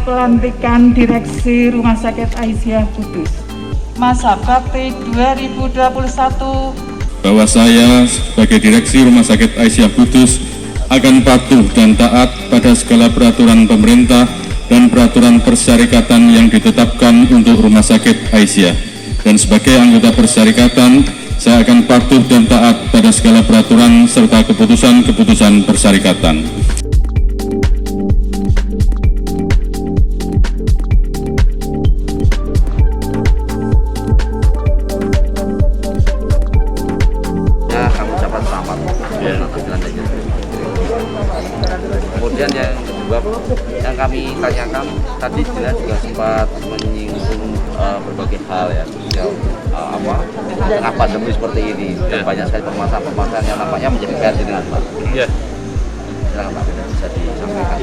pelantikan Direksi Rumah Sakit Aisyah Kudus. Masa bakti 2021. Bahwa saya sebagai Direksi Rumah Sakit Aisyah Kudus akan patuh dan taat pada segala peraturan pemerintah dan peraturan persyarikatan yang ditetapkan untuk Rumah Sakit Aisyah. Dan sebagai anggota persyarikatan, saya akan patuh dan taat pada segala peraturan serta keputusan-keputusan persyarikatan. Kami ucapkan selamat. Kemudian yang kedua yang kami tanyakan tadi jelas juga sempat menyinggung berbagai hal ya, tengah pandemi seperti ini dan banyak sekali permasalahan yang nampaknya menjadi PR dengan Pak. Iya. Silakan Pak, bisa disampaikan.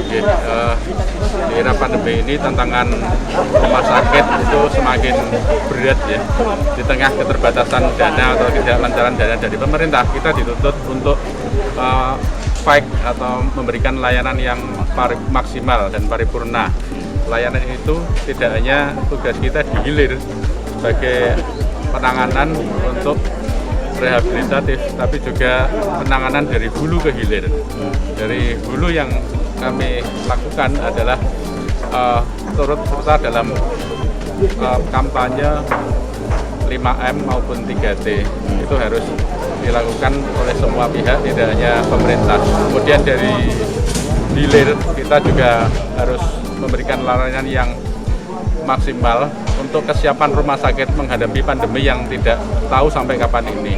Di era pandemi ini tantangan rumah sakit itu semakin berat ya. Di tengah keterbatasan dana atau ketidaklancaran dana dari pemerintah, kita dituntut untuk fight atau memberikan layanan yang maksimal dan paripurna. Layanan itu tidak hanya tugas kita di hilir sebagai penanganan untuk rehabilitatif, tapi juga penanganan dari hulu ke hilir. Dari hulu yang kami lakukan adalah turut serta dalam kampanye 5M maupun 3T. Itu harus dilakukan oleh semua pihak, tidak hanya pemerintah. Kemudian dari hilir kita juga harus memberikan layanan yang maksimal untuk kesiapan rumah sakit menghadapi pandemi yang tidak tahu sampai kapan ini.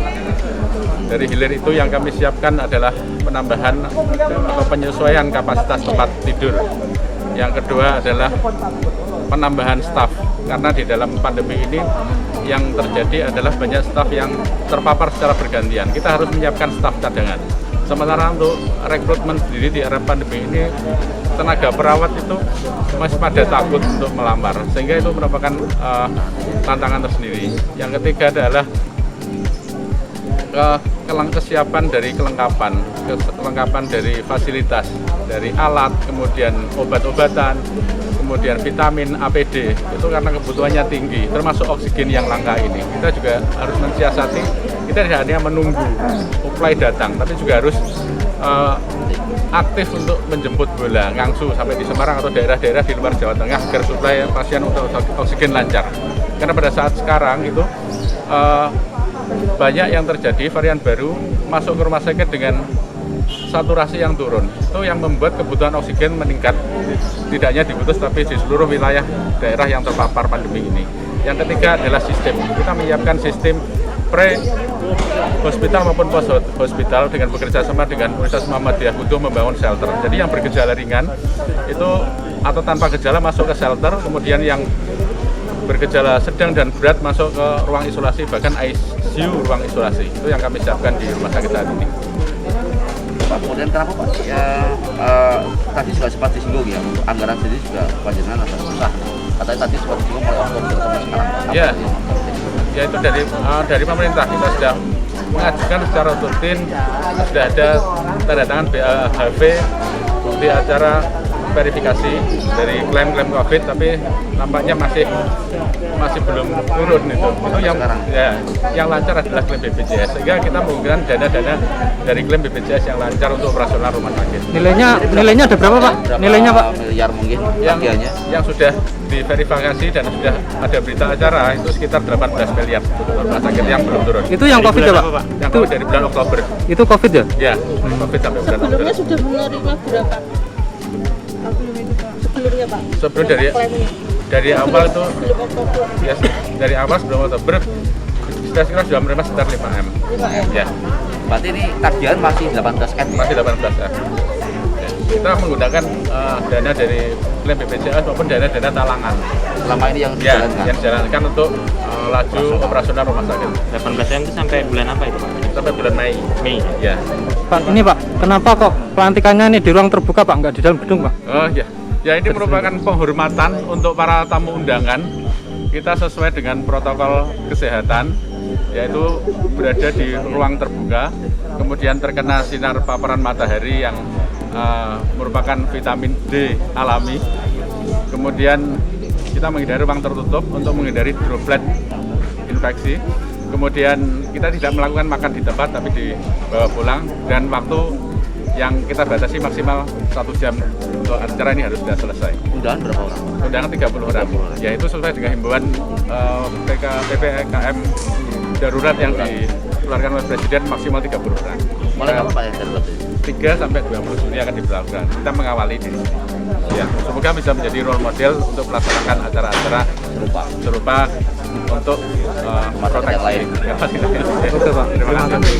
Dari hilir itu yang kami siapkan adalah penambahan atau penyesuaian kapasitas tempat tidur. Yang kedua adalah penambahan staf, karena di dalam pandemi ini yang terjadi adalah banyak staf yang terpapar secara bergantian. Kita harus menyiapkan staf cadangan. Sementara untuk rekrutmen sendiri di era pandemi ini, tenaga perawat itu masih pada takut untuk melamar, sehingga itu merupakan tantangan tersendiri. Yang ketiga adalah kesiapan dari kelengkapan dari fasilitas, dari alat, kemudian obat-obatan, kemudian vitamin, APD, itu karena kebutuhannya tinggi, termasuk oksigen yang langka ini. Kita juga harus mensiasati, kita tidak hanya menunggu supply datang, tapi juga harus aktif untuk menjemput bola, ngangsu sampai di Semarang atau daerah-daerah di luar Jawa Tengah agar suplai pasien untuk oksigen lancar. Karena pada saat sekarang itu banyak yang terjadi varian baru masuk ke rumah sakit dengan saturasi yang turun. Itu yang membuat kebutuhan oksigen meningkat, tidak hanya di Kudus tapi di seluruh wilayah daerah yang terpapar pandemi ini. Yang ketiga adalah sistem. Kita menyiapkan sistem pre-hospital maupun post-hospital dengan bekerja sama dengan Universitas Muhammadiyah untuk membangun shelter. Jadi yang bergejala ringan itu atau tanpa gejala masuk ke shelter, kemudian yang bergejala sedang dan berat masuk ke ruang isolasi, bahkan ICU ruang isolasi. Itu yang kami siapkan di rumah sakit saat ini. Pak, kemudian kenapa Pak? Tadi juga sempat disinggung ya, untuk anggaran sendiri juga panjenengan agak susah. Katanya tadi sempat disinggung mulai Oktober sampai sekarang. Ya, ya itu dari pemerintah kita sudah mengajukan secara rutin, sudah ada tanda tangan BAHV, bukti acara verifikasi dari klaim-klaim COVID, tapi nampaknya masih belum turun itu. Itu yang lancar adalah klaim BPJS, sehingga kita menggunakan dana-dana dari klaim BPJS yang lancar untuk operasional rumah sakit. Nilainya ada berapa Pak? Nilainya Pak? Miliar mungkin yang sudah diverifikasi dan sudah ada berita acara itu sekitar 18 miliar untuk rumah sakit yang belum turun. Itu yang COVID ya Pak? Yang COVID dari bulan Oktober. Itu COVID ya? Ya, COVID sampai bulan Oktober. Sebelumnya sudah menerima berapa? Sebelumnya Pak? Sebelum dari awal itu ya, dari awal sebelum Oktober kita sudah menerima sekitar 5M. 5M. Ya. Berarti ini tagihan masih 18M. Masih 18 ya. Kita menggunakan dana dari klaim BPJS maupun dana-dana talangan. Selama ini yang ya, dijalankan? Yang dijalankan untuk laju operasional rumah sakit. 18M itu sampai bulan apa itu Pak? Sampai bulan Mei. Ya. Pak, ini Pak, kenapa kok pelantikannya ini di ruang terbuka Pak, nggak di dalam gedung Pak? Oh ya. Ya, ini merupakan penghormatan untuk para tamu undangan. Kita sesuai dengan protokol kesehatan, yaitu berada di ruang terbuka, kemudian terkena sinar paparan matahari yang merupakan vitamin D alami, Kemudian kita menghindari ruang tertutup untuk menghindari droplet infeksi. Kemudian kita tidak melakukan makan di tempat tapi dibawa pulang, dan waktu yang kita batasi maksimal 1 jam untuk acara ini harus sudah selesai. Undangan berapa orang? Undangan 30 orang, yaitu sesuai dengan himbauan PPKM darurat yang dikeluarkan oleh Presiden maksimal 30 orang. Mulai kapan Pak yang darurat itu? 3 sampai 20 Juni akan diberlakukan. Kita mengawali ini. Ya, semoga bisa menjadi role model untuk melaksanakan acara-acara serupa untuk Masyarakat yang lain. Oke, Pak. Terima kasih.